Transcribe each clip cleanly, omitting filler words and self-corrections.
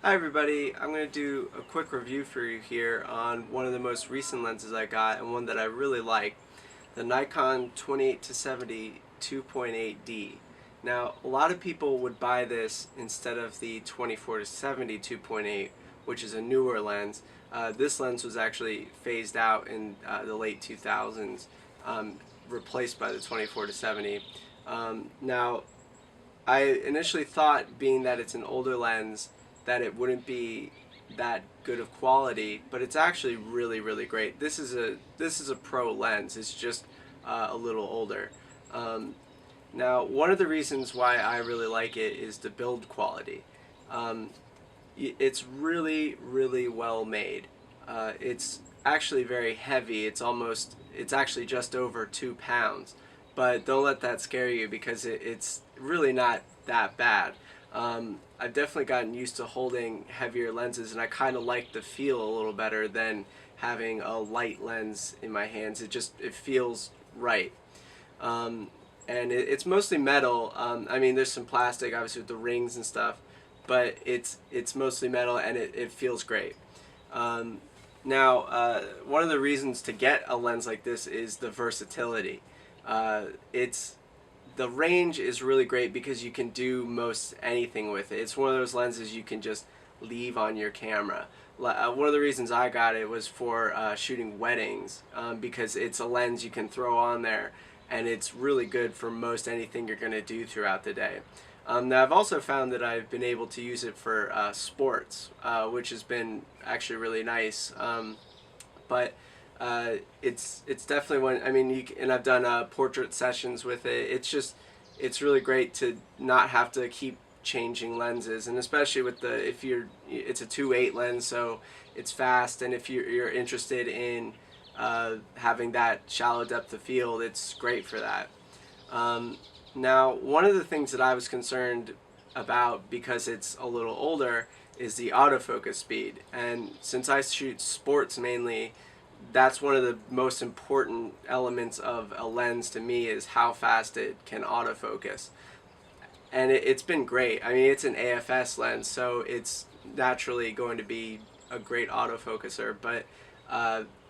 Hi everybody, I'm going to do a quick review for you here on one of the most recent lenses I got and one that I really like, the Nikon 28-70 2.8D. Now, a lot of people would buy this instead of the 24-70 2.8, which is a newer lens. This lens was actually phased out in the late 2000s, replaced by the 24-70. Now, I initially thought, being that it's an older lens, that it wouldn't be that good of quality, but it's actually really great. This is a pro lens. It's just a little older. Um, Now, one of the reasons why I really like it is the build quality. Um, it's really well made. It's actually very heavy. It's actually just over 2 pounds. But don't let that scare you, because it's really not that bad. I've definitely gotten used to holding heavier lenses, and I kind of like the feel a little better than having a light lens in my hands. It feels right. Um, and it's mostly metal. I mean, there's some plastic, obviously, with the rings and stuff, but it's mostly metal, and it feels great. Um, Now, one of the reasons to get a lens like this is the versatility. It's The range is really great because you can do most anything with it. It's one of those lenses you can just leave on your camera. One of the reasons I got it was for shooting weddings, because it's a lens you can throw on there, and it's really good for most anything you're going to do throughout the day. Now, I've also found that I've been able to use it for sports, which has been actually really nice. But it's definitely one. I mean, and I've done portrait sessions with it. It's really great to not have to keep changing lenses, and especially with it's a 2.8 lens, so it's fast. And if you're interested in having that shallow depth of field, it's great for that. Now, one of the things that I was concerned about, because it's a little older, is the autofocus speed. And since I shoot sports mainly, that's one of the most important elements of a lens to me, is how fast it can autofocus. And it's been great. I mean, it's an AFS lens, so it's naturally going to be a great autofocuser. But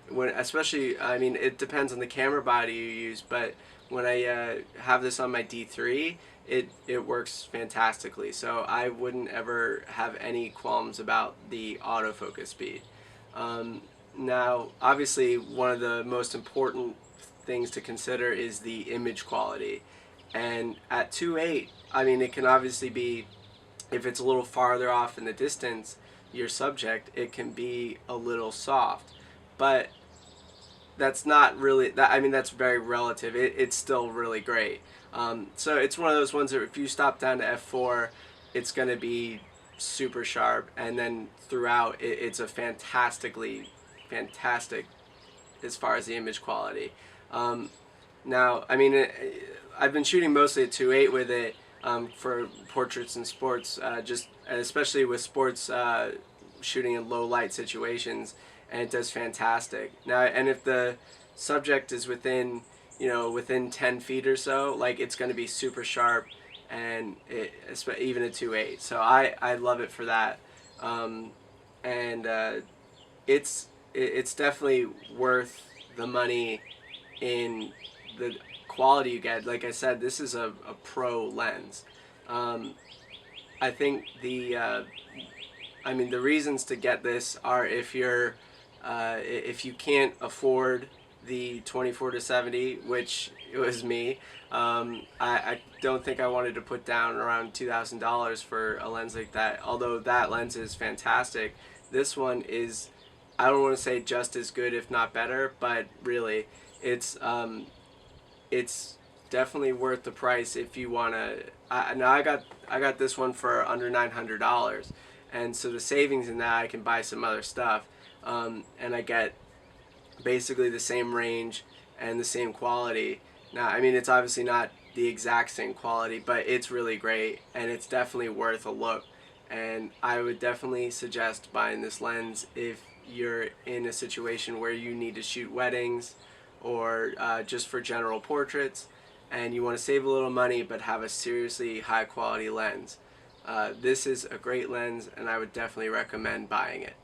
especially, I mean, it depends on the camera body you use. But when I have this on my D3, it works fantastically. So I wouldn't ever have any qualms about the autofocus speed. Now, obviously, one of the most important things to consider is the image quality. And at 2.8, I mean, it can obviously be, if it's a little farther off in the distance, your subject, it can be a little soft. But that's not really, I mean, that's very relative. It's still really great. So it's one of those ones that if you stop down to f4, it's going to be super sharp, and then throughout, it's a fantastic as far as the image quality. Now, I mean, I've been shooting mostly at 2.8 with it, for portraits and sports, especially with sports, shooting in low light situations, and it does fantastic. Now, and if the subject is within 10 feet or so, like, it's going to be super sharp, and even at 2.8. So I love it for that. And it's definitely worth the money in the quality you get. Like I said, this is a pro lens. I think I mean, the reasons to get this are, if if you can't afford the 24-70, which it was me. I don't think I wanted to put down around $2,000 for a lens like that. Although that lens is fantastic, this one is, I don't want to say just as good, if not better, but really, it's it's definitely worth the price if you want to. Now, I got this one for under $900, and so the savings in that, I can buy some other stuff, and I get basically the same range and the same quality. Now, I mean, it's obviously not the exact same quality, but it's really great, and it's definitely worth a look. And I would definitely suggest buying this lens if you're in a situation where you need to shoot weddings, or just for general portraits, and you want to save a little money but have a seriously high quality lens. This is a great lens, and I would definitely recommend buying it.